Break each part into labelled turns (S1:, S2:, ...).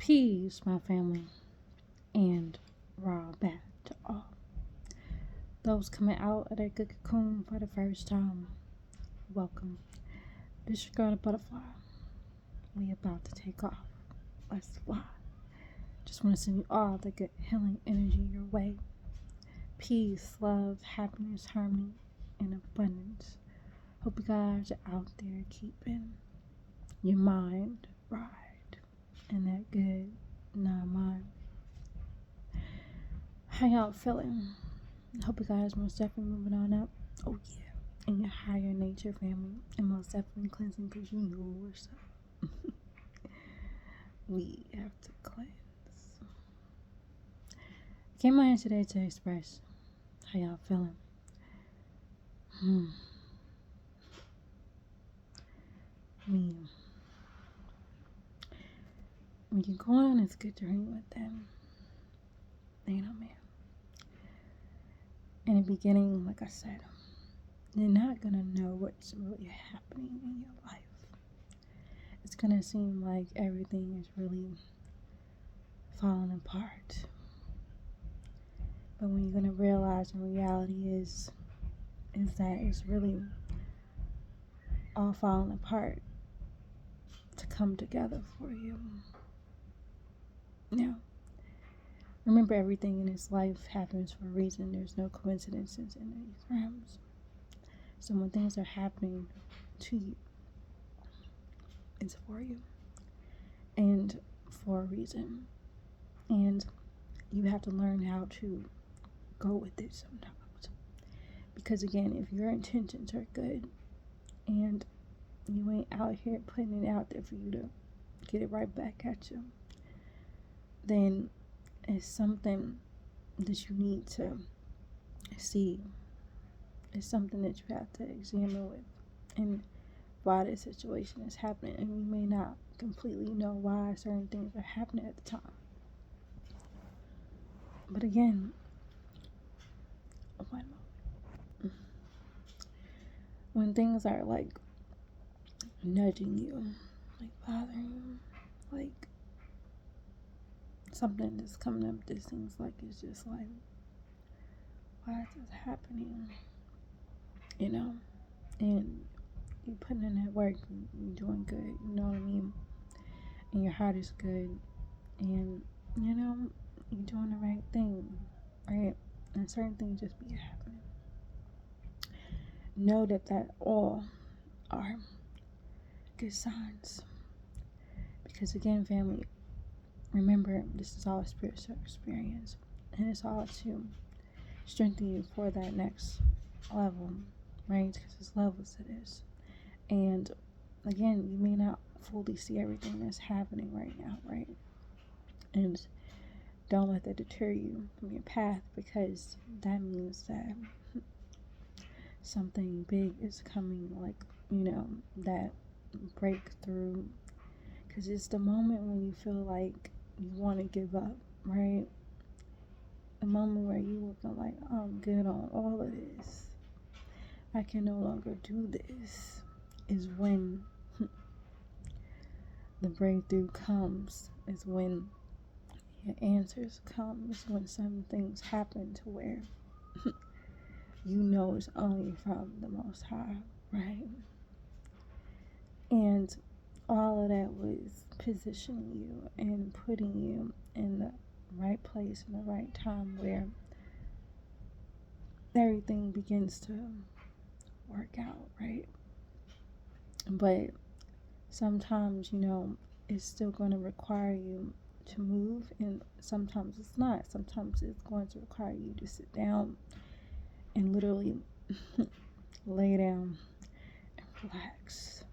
S1: Peace, my family, and raw back to all. Those coming out of their good cocoon for the first time, welcome. This your girl, the butterfly. We about to take off. Let's fly. Just want to send you all the good healing energy your way. Peace, love, happiness, harmony, and abundance. Hope you guys are out there keeping your mind right and that good mind. How y'all feeling? Hope you guys most definitely moving on up. Oh yeah, in your higher nature family, and most definitely cleansing because you know what's up. We have to cleanse. Came on here today to express how y'all feeling. Me. When you're going on this good journey with them, man, oh man. In the beginning, like I said, you're not gonna know what's really happening in your life. It's gonna seem like everything is really falling apart. But when you're gonna realize the reality is that it's really all falling apart to come together for you. Now, remember, everything in this life happens for a reason. There's no coincidences in these realms. So when things are happening to you, it's for you and for a reason. And you have to learn how to go with it sometimes. Because again, if your intentions are good and you ain't out here putting it out there for you to get it right back at you, then it's something that you need to see. It's something that you have to examine with and why this situation is happening. And you may not completely know why certain things are happening at the time. But again, when things are like nudging you, like bothering you, like something that's coming up that seems like it's just like, why is this happening? You know? And you're putting in that work, you're doing good, you know what I mean? And your heart is good, and you know, you're doing the right thing, right? And certain things just be happening. Know that all are good signs. Because again, family, remember, this is all a spiritual experience, and it's all to strengthen you for that next level, right? Because there's levels to this. And again, you may not fully see everything that's happening right now, right? And don't let that deter you from your path, because that means that something big is coming, like, you know, that breakthrough. Because it's the moment when you feel like you want to give up, right? The moment where you looking like, I'm good on all of this, I can no longer do this, is when the breakthrough comes, is when your answers come, is when some things happen to where you know it's only from the Most High, right? And all of that was positioning you and putting you in the right place in the right time where everything begins to work out, right? But sometimes, you know, it's still going to require you to move, and sometimes it's not. Sometimes it's going to require you to sit down and literally lay down and relax,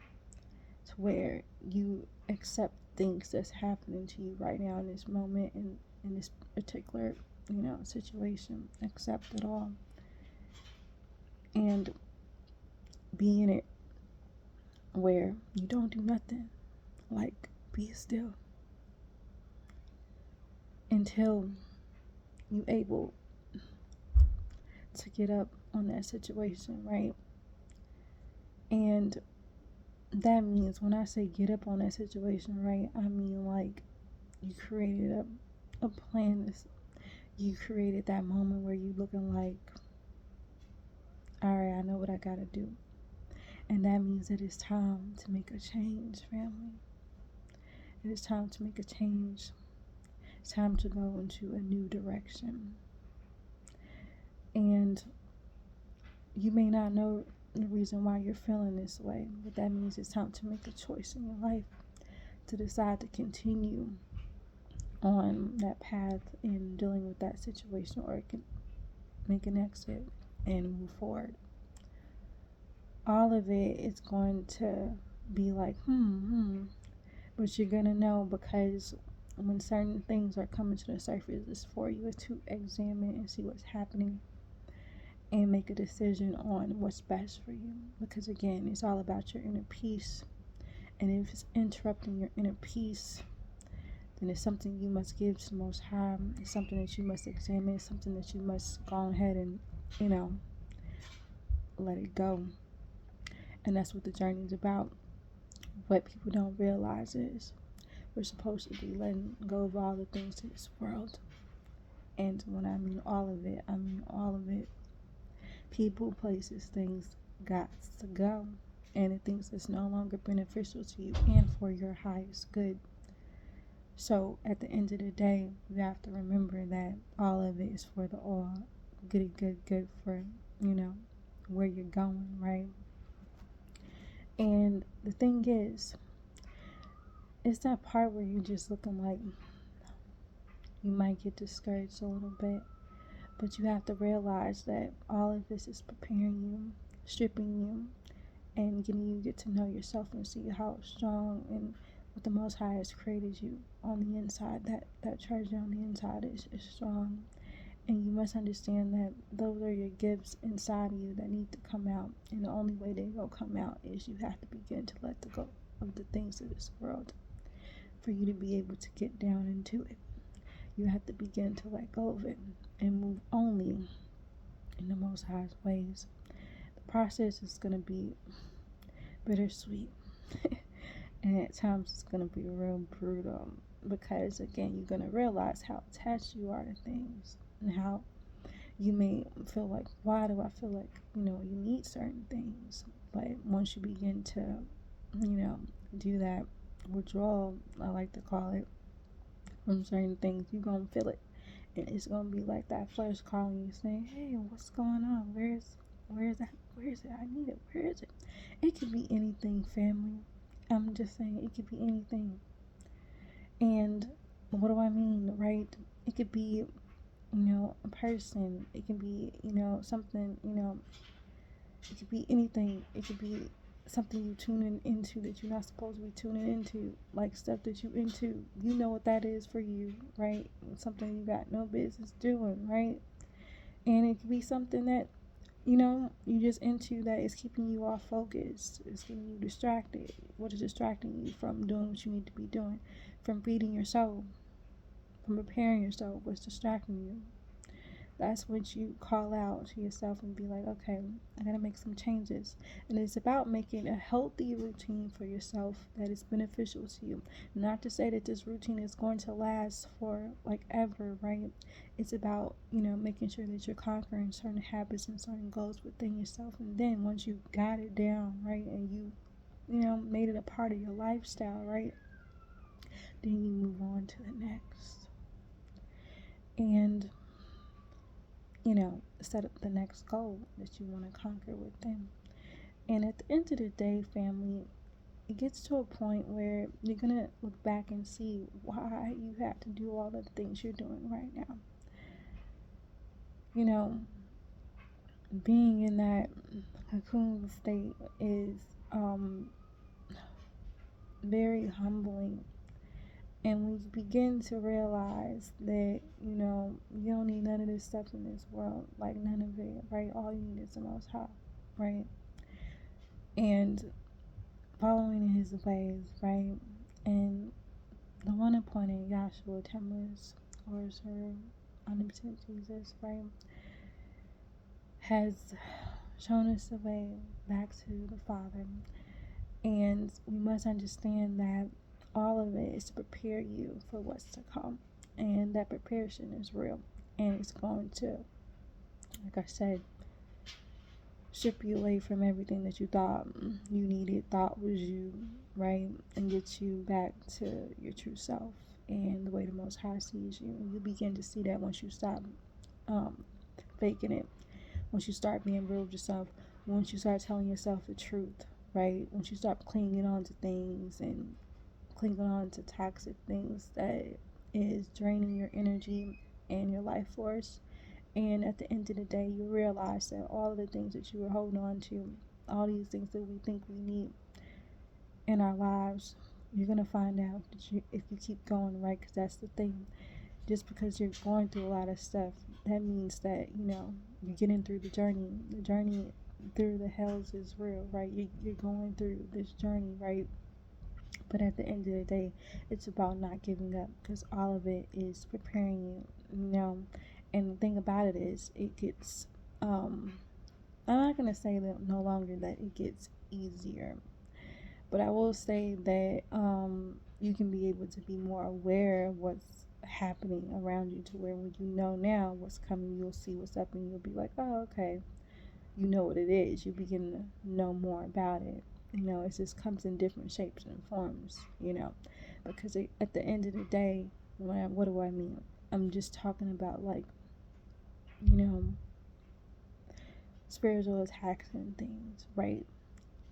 S1: to where you accept things that's happening to you right now in this moment, in this particular, you know, situation. Accept it all and be in it where you don't do nothing, like be still until you able to get up on that situation, right? And that means, when I say get up on that situation, right, I mean like You created a plan. You created that moment where you looking like, all right, I know what I gotta do. And that means that it's time to make a change, family. It is time to make a change. It's time to go into a new direction. And you may not know the reason why you're feeling this way, but that means it's time to make a choice in your life to decide to continue on that path in dealing with that situation, or it can make an exit and move forward. All of it is going to be like, but you're gonna know, because when certain things are coming to the surface, it's for you to examine and see what's happening and make a decision on what's best for you. Because again, it's all about your inner peace. And if it's interrupting your inner peace, then it's something you must give to the Most High. It's something that you must examine. It's something that you must go ahead and, let it go. And that's what the journey is about. What people don't realize is we're supposed to be letting go of all the things in this world. And when I mean all of it, I mean all of it. People, places, things got to go. And the things that's no longer beneficial to you and for your highest good. So at the end of the day, you have to remember that all of it is for the all. Good for, where you're going, right? And the thing is, it's that part where you're just looking like you might get discouraged a little bit. But you have to realize that all of this is preparing you, stripping you, and getting you to get to know yourself and see how strong and what the Most High has created you on the inside. That treasure on the inside is strong. And you must understand that those are your gifts inside of you that need to come out. And the only way they will come out is you have to begin to let go of the things of this world for you to be able to get down into it. You have to begin to let go of it and move only in the Most High's ways. The process is going to be bittersweet. And at times it's going to be real brutal. Because, again, you're going to realize how attached you are to things. And how you may feel like, why do I feel like, you need certain things. But once you begin to, do that withdrawal, I like to call it, from certain things, you're going to feel it. And it's going to be like that flesh calling you saying, hey, what's going on? Where is that? Where is it? I need it. Where is it? It could be anything, family. I'm just saying, it could be anything. And what do I mean, right? It could be, a person. It can be, something, it could be anything. It could be something you tuning into that you're not supposed to be tuning into, like stuff that you into. You know what that is for you, right? Something you got no business doing, right? And it could be something that, you just into that is keeping you off focus. It's keeping you distracted. What is distracting you from doing what you need to be doing? From feeding your soul, from preparing yourself. What's distracting you? That's what you call out to yourself and be like, okay, I gotta make some changes. And it's about making a healthy routine for yourself that is beneficial to you. Not to say that this routine is going to last for like ever, right? It's about, making sure that you're conquering certain habits and certain goals within yourself. And then once you got it down, right, and you made it a part of your lifestyle, right, then you move on to the next. And set up the next goal that you want to conquer with them. And at the end of the day, family, it gets to a point where you're going to look back and see why you had to do all of the things you're doing right now. Being in that cocoon state is very humbling. And when you begin to realize that, you don't need none of this stuff in this world, like none of it, right? All you need is the Most High, right? And following his ways, right? And the one appointed Yahshua Timeless, or Sir Omnipotent Jesus, right, has shown us the way back to the Father. And we must understand that all of it is to prepare you for what's to come. And that preparation is real. And it's going to, like I said, strip you away from everything that you thought you needed, thought was you, right? And get you back to your true self and the way the Most High sees you. And you begin to see that once you stop faking it, once you start being real with yourself, once you start telling yourself the truth, right? Once you stop clinging on to things and clinging on to toxic things that is draining your energy and your life force. And at the end of the day, you realize that all of the things that you were holding on to, all these things that we think we need in our lives, you're going to find out that if you keep going, right? Because that's the thing. Just because you're going through a lot of stuff, that means that, you're getting through the journey. The journey through the hells is real, right? You're going through this journey, right? But at the end of the day, it's about not giving up, because all of it is preparing you, And the thing about it is, it gets, I'm not going to say that no longer that it gets easier, but I will say that you can be able to be more aware of what's happening around you, to where when you know now what's coming, you'll see what's up and you'll be like, oh, okay, you know what it is. You begin to know more about it. It just comes in different shapes and forms, because at the end of the day, what do I mean? I'm just talking about, like, spiritual attacks and things, right?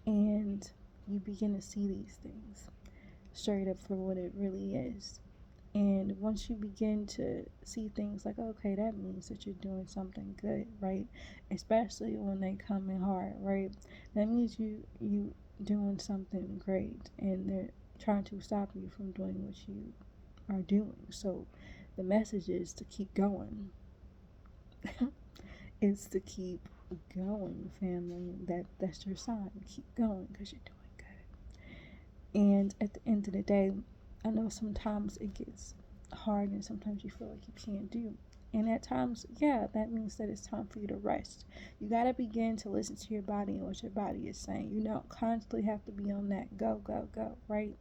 S1: And you begin to see these things straight up for what it really is. And once you begin to see things like, okay, that means that you're doing something good, right? Especially when they come in hard, right? That means you doing something great, and they're trying to stop you from doing what you are doing. So the message is to keep going. It's to keep going, family. That's your sign. Keep going, because you're doing good. And at the end of the day, I know sometimes it gets hard and sometimes you feel like you can't do. And at times, yeah, that means that it's time for you to rest. You got to begin to listen to your body and what your body is saying. You don't constantly have to be on that go, go, go, right?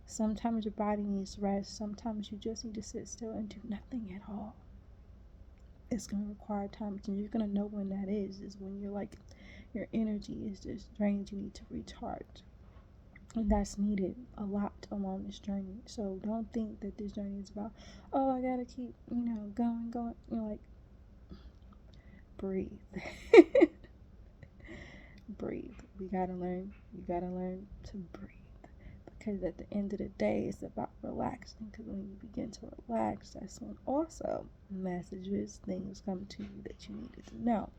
S1: Sometimes your body needs rest. Sometimes you just need to sit still and do nothing at all. It's going to require time, and you're going to know when that is when you're like, your energy is just drained. You need to recharge. And that's needed a lot along this journey. So don't think that this journey is about, oh, I gotta keep, going. Like, breathe. Breathe. You gotta learn to breathe. Because at the end of the day, it's about relaxing. Because when you begin to relax, that's when also messages, things come to you that you needed to know.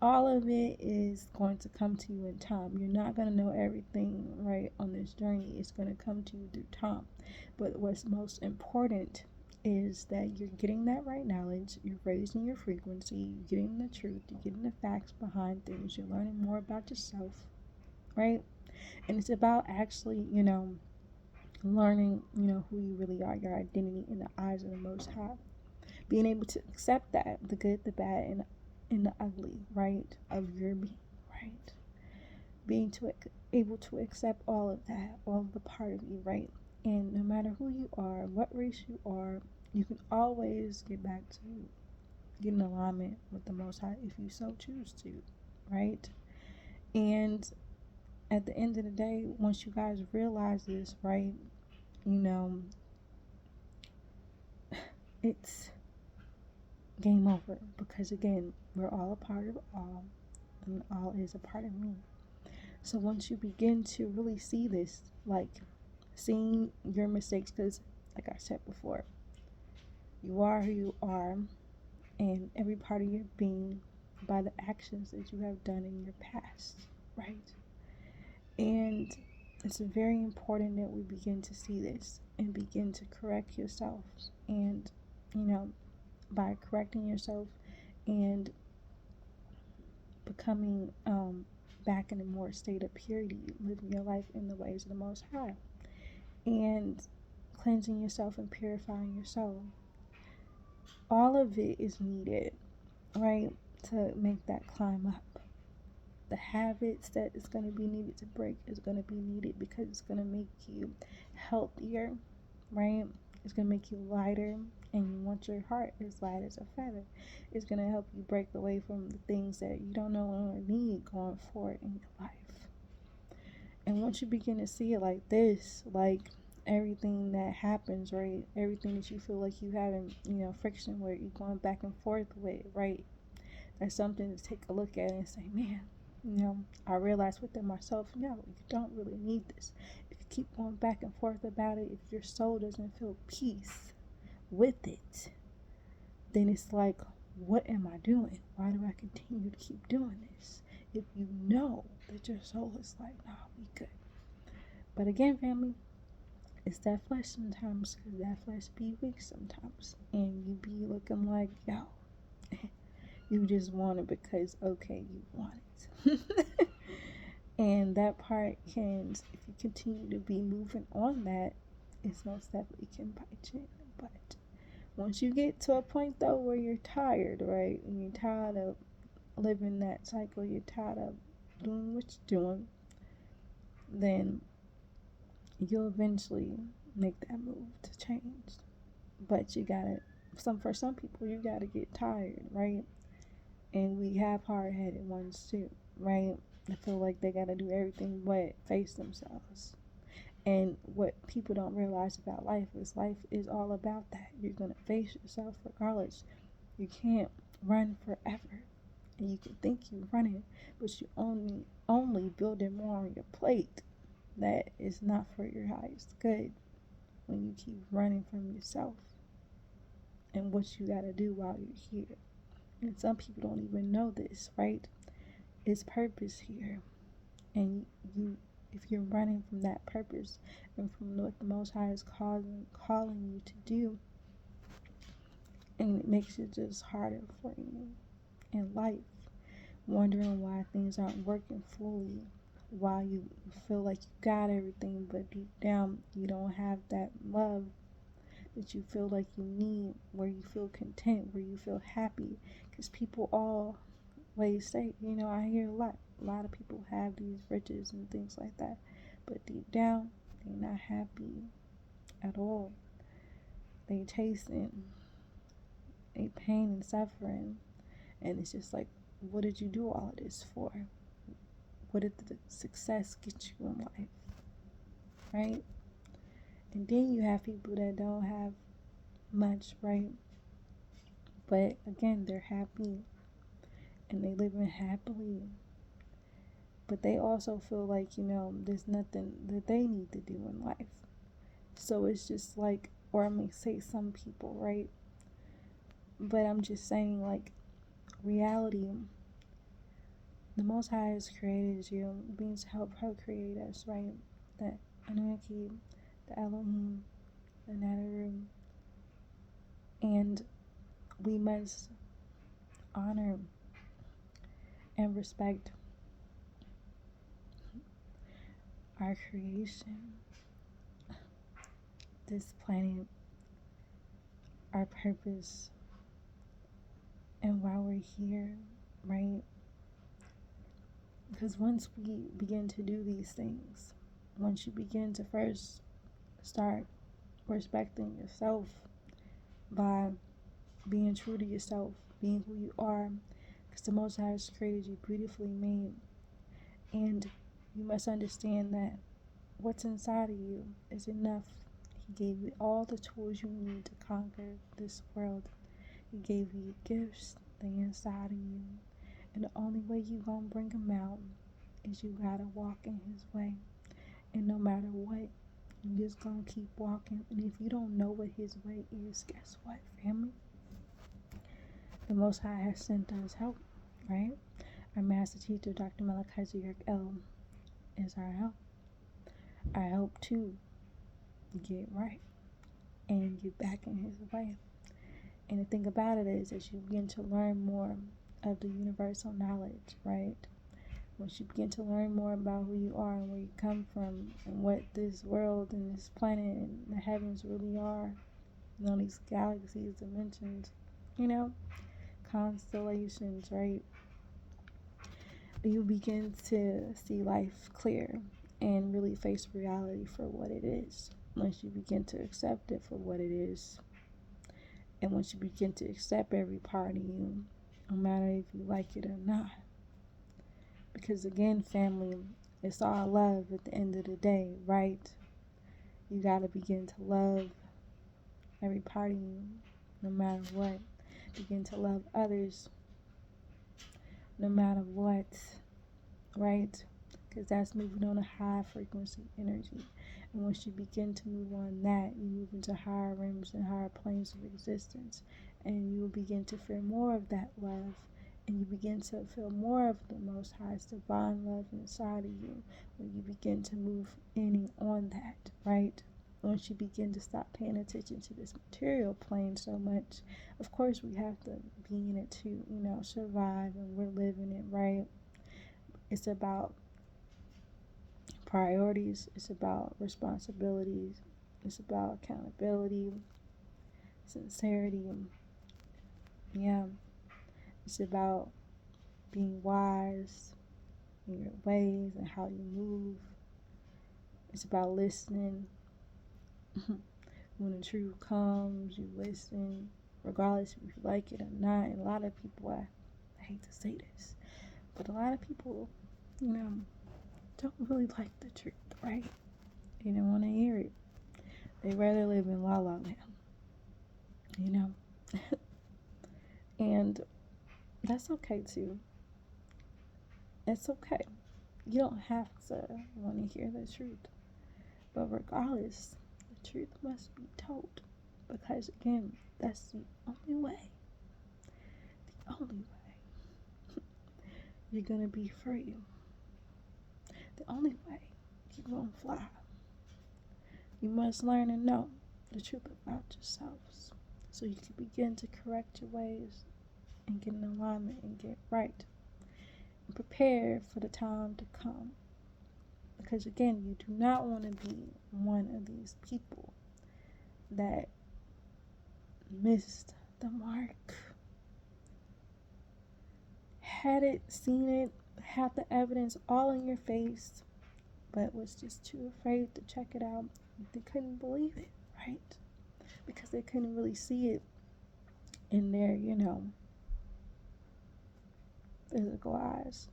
S1: All of it is going to come to you in time. You're not going to know everything right on this journey. It's going to come to you through time. But what's most important is that you're getting that right knowledge. You're raising your frequency. You're getting the truth. You're getting the facts behind things. You're learning more about yourself, right? And it's about actually, learning, who you really are, your identity in the eyes of the Most High. Being able to accept that, the good, the bad, and the ugly, right, of your being, right? Being able to accept all of that, all of the part of you, right? And no matter who you are, what race you are, you can always get back to get in alignment with the Most High if you so choose to, right? And at the end of the day, once you guys realize this, right, it's game over, because again, we're all a part of all, and all is a part of me. So once you begin to really see this, like seeing your mistakes, because like I said before, you are who you are, and every part of your being by the actions that you have done in your past, right? And it's very important that we begin to see this and begin to correct yourselves. And by correcting yourself and becoming back in a more state of purity, living your life in the ways of the Most High, and cleansing yourself and purifying your soul. All of it is needed, right, to make that climb up. The habits that is going to be needed to break is going to be needed, because it's going to make you healthier, right? It's going to make you lighter, and you want your heart as light as a feather. It's going to help you break away from the things that you don't no longer need going forward in your life. And once you begin to see it like this, like everything that happens, right? Everything that you feel like you having, friction with, you going back and forth with, right? That's something to take a look at and say, man, I realize within myself, no, you don't really need this. If you keep going back and forth about it, if your soul doesn't feel peace with it, then it's like, what am I doing? Why do I continue to keep doing this? If you know that your soul is like, nah, we good. But again, family, it's that flesh sometimes, because that flesh be weak sometimes. And you be looking like, yo, you just want it because, okay, you want it. And that part can, if you continue to be moving on that, it's most definitely can bite you. But once you get to a point, though, where you're tired, right? And you're tired of living that cycle, you're tired of doing what you're doing, then you'll eventually make that move to change. But you gotta, for some people, you gotta get tired, right? And we have hard-headed ones too, right? I feel like they gotta do everything but face themselves. And what people don't realize about life is all about that. You're gonna face yourself regardless. You can't run forever. And you can think you're running, but you only building more on your plate. That is not for your highest good when you keep running from yourself and what you gotta do while you're here. And some people don't even know this, right? It's purpose here. And if you're running from that purpose and from what the Most High is calling you to do, and it makes it just harder for you in life, wondering why things aren't working fully, why you feel like you got everything, but deep down you don't have that love that you feel like you need, where you feel content, where you feel happy. Because people always say, I hear a lot of people have these riches and things like that, but deep down they're not happy at all. They chasing a pain and suffering, and it's just like, what did you do all of this for? What did the success get you in life, right? And then you have people that don't have much, right? But again, they're happy and they living happily. But they also feel like, there's nothing that they need to do in life. So it's just like, or I may say some people, right? But I'm just saying, like, reality, the Most High has created you, beings help her create us, right? The Anunnaki, the Elohim, the Nataru, and we must honor and respect our creation, this planet, our purpose, and why we're here, right? Because once we begin to do these things, once you begin to first start respecting yourself by being true to yourself, being who you are, because the Most High has created you beautifully made, and you must understand that what's inside of you is enough. He gave you all the tools you need to conquer this world. He gave you gifts, they inside of you, and the only way you gonna bring them out is you gotta walk in His way. And no matter what, you just gonna keep walking. And if you don't know what His way is, guess what, family? The Most High has sent us help, right? Our master teacher, Dr. Malachi is our help. Our help to get right and get back in His way. And the thing about it is, as you begin to learn more of the universal knowledge, right? Once you begin to learn more about who you are and where you come from and what this world and this planet and the heavens really are, these galaxies, dimensions, constellations, right? You begin to see life clear and really face reality for what it is. once you begin to accept it for what it is, and once you begin to accept every part of you, no matter if you like it or not. Because again, family, it's all love at the end of the day, right? You gotta begin to love every part of you, no matter what. Begin to love others, no matter what, right? Because that's moving on a high frequency energy. And once you begin to move on that, you move into higher realms and higher planes of existence. And you will begin to feel more of that love. And you begin to feel more of the Most High's divine love inside of you when you begin to move in and on that, right? Once you begin to stop paying attention to this material plane so much, of course we have to be in it to, survive, and we're living it, right? It's about priorities, it's about responsibilities, it's about accountability, sincerity, yeah, it's about being wise in your ways and how you move. It's about listening. When the truth comes, you listen, regardless if you like it or not. And a lot of people, I hate to say this, but a lot of people, don't really like the truth, right? They don't want to hear it. They rather live in la la land, And that's okay too. It's okay. You don't have to want to hear the truth. But regardless, the truth must be told. Because again, that's the only way. The only way you're going to be free. The only way you're going to fly. You must learn and know the truth about yourselves so you can begin to correct your ways and get in alignment and get right. And prepare for the time to come. Because again, you do not want to be one of these people that missed the mark. Had it, seen it, had the evidence all in your face, but was just too afraid to check it out. They couldn't believe it, right? Because they couldn't really see it in their, physical eyes.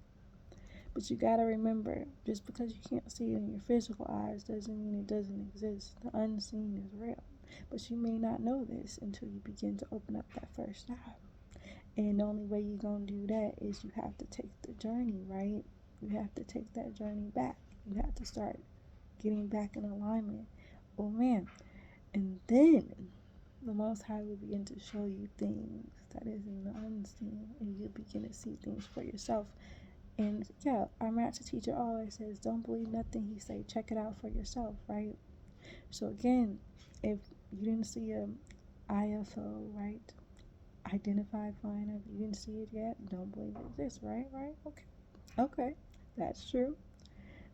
S1: But you gotta remember, just because you can't see it in your physical eyes doesn't mean it doesn't exist. The unseen is real. But you may not know this until you begin to open up that first eye. And the only way you're gonna do that is you have to take the journey, right? You have to take that journey back. You have to start getting back in alignment. Oh man. And then the Most High will begin to show you things that is in the unseen, and you'll begin to see things for yourself. And yeah, our master teacher always says, don't believe nothing he say, check it out for yourself, right? So again, if you didn't see a IFO, right? Identified flying, if you didn't see it yet, don't believe it exists, right? Okay, that's true.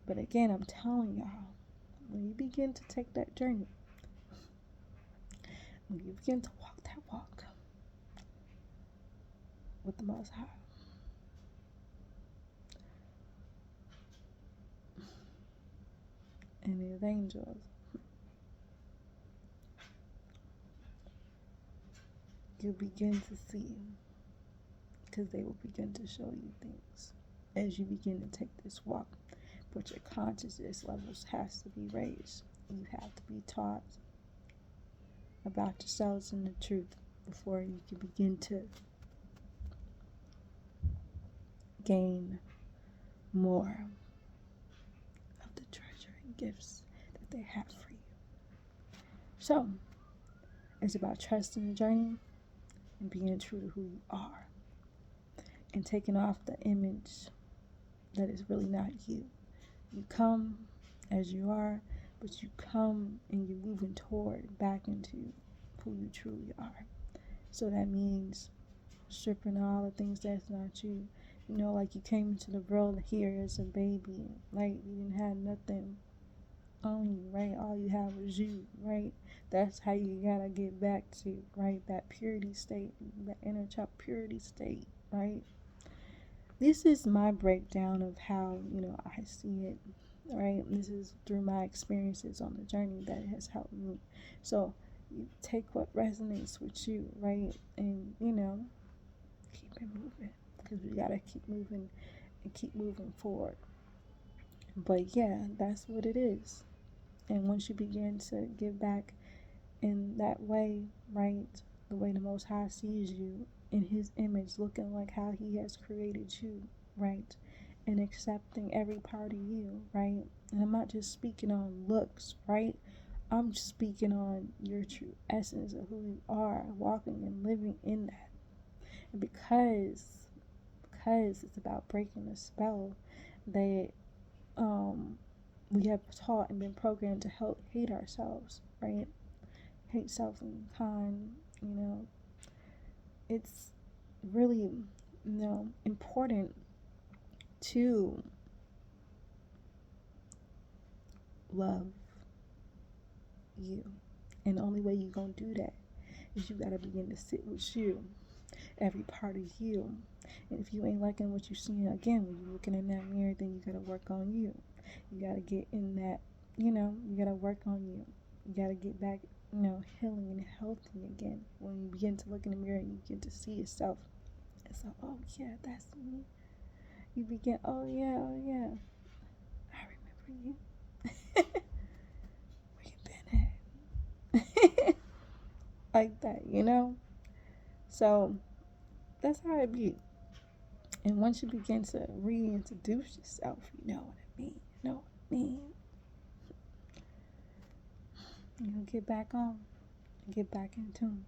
S1: But again, I'm telling y'all, when you begin to take that journey, when you begin to walk that walk with the Most High, and his angels, you'll begin to see, because they will begin to show you things as you begin to take this walk. But your consciousness levels has to be raised. You have to be taught about yourselves and the truth before you can begin to gain more of the treasure and gifts that they have for you. So, it's about trusting the journey and being true to who you are and taking off the image that is really not you. You come as you are, but you come and you're moving toward back into who you truly are. So that means stripping all the things that's not you. Like you came into the world here as a baby, like you didn't have nothing on you, right? All you have was you, right? That's how you gotta get back to, right? That purity state, that inner child purity state, right? This is my breakdown of how, I see it. right? This is through my experiences on the journey that it has helped me. So you take what resonates with you, right? And, keep it moving, because we got to keep moving and keep moving forward. But yeah, that's what it is. And once you begin to give back in that way, right, the way the Most High sees you in His image, looking like how He has created you, right, and accepting every part of you, right. And I'm not just speaking on looks, right. I'm just speaking on your true essence of who you are, walking and living in that. And because it's about breaking the spell that we have taught and been programmed to help hate ourselves, right? Hate self and kind, it's really, important to love you. And the only way you're going to do that is you got to begin to sit with you, every part of you. And if you ain't liking what you're seeing, again, when you're looking in that mirror, then you got to work on you. You got to get in that, you got to work on you. You got to get back, healing and healthy again. When you begin to look in the mirror and you begin to see yourself. And so, oh yeah, that's me. You begin, oh yeah, I remember you. Where you been at? Like that, So that's how it be. And once you begin to reintroduce yourself, you know what I mean. You'll get back on, get back in tune.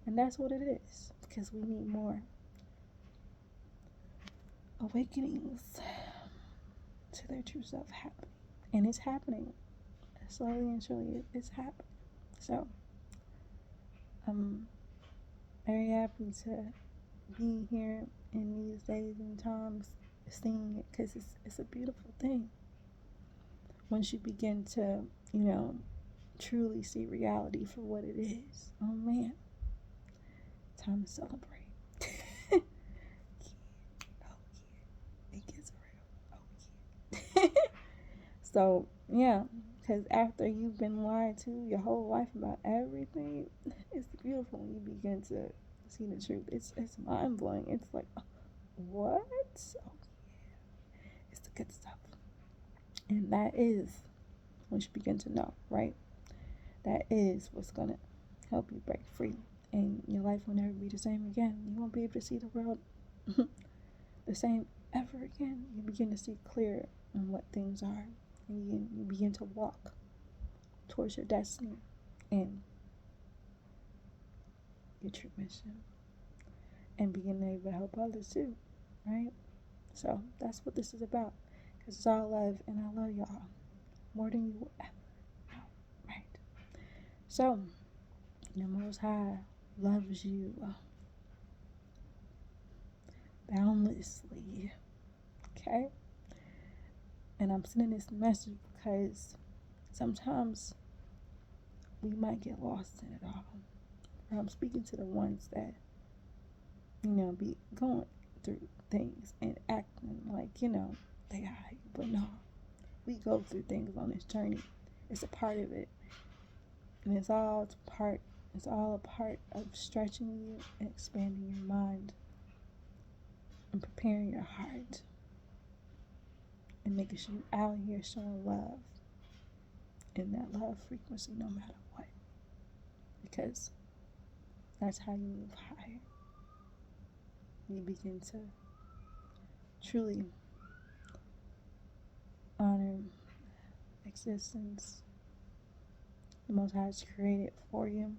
S1: And that's what it is, because we need more awakenings to their true self happening. And it's happening. Slowly and surely, it's happening. So, I'm very happy to be here in these days and times, seeing it, because it's a beautiful thing. Once you begin to, truly see reality for what it is. Oh man, time to celebrate. Oh yeah, it gets real. Oh yeah. So yeah, because after you've been lied to your whole life about everything, it's beautiful when you begin to see the truth. It's mind blowing. It's like, what? Oh yeah, it's the good stuff. And that is once you begin to know, right? That is what's gonna help you break free, and your life will never be the same again. You won't be able to see the world the same ever again. You begin to see clear on what things are, and you begin to walk towards your destiny and your true mission, and begin able to help others too, right? So that's what this is about, because it's all love, and I love y'all more than you will ever know, right? So the Most High loves you boundlessly, okay? And I'm sending this message because sometimes we might get lost in it all. I'm speaking to the ones that, be going through things and acting like, they hide. But no, we go through things on this journey. It's a part of it. And it's all a part of stretching you and expanding your mind and preparing your heart and making sure you're out here showing love in that love frequency no matter what. Because that's how you move higher. You begin to truly honor existence the Most High has created for you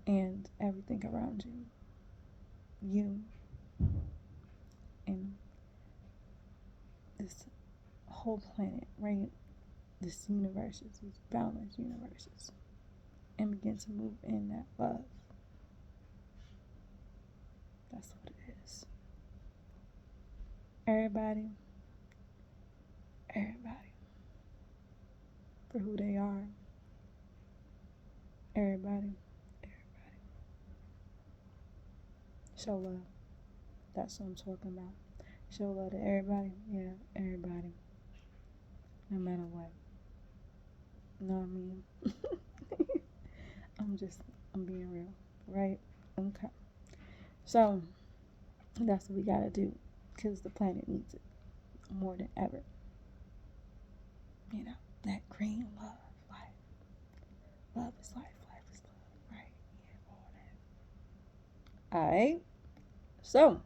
S1: and everything around you. You and this whole planet, right? This universes, these boundless universes. And begin to move in that love. That's what it is. Everybody for who they are. Everybody. Show love. That's what I'm talking about. Show love to everybody. Yeah, everybody. No matter what. You know what I mean? I'm being real. Right? Okay. So, that's what we gotta do. Because the planet needs it more than ever. You know, that green love. Life. Love is life. Life is love. Right? Yeah, all that. Alright? So,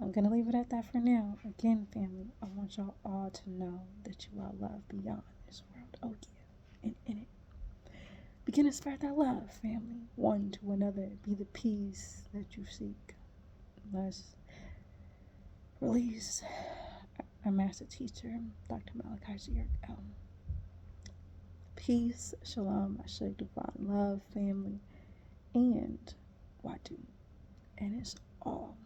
S1: I'm going to leave it at that for now. Again, family, I want y'all all to know that you are loved beyond this world. Oh, yeah. And in it. Begin to spread that love, family, one to another. Be the peace that you seek. Let's release our master teacher, Dr. Malachi. Peace, shalom, Ashe, divine love, family, and Watu. And it's all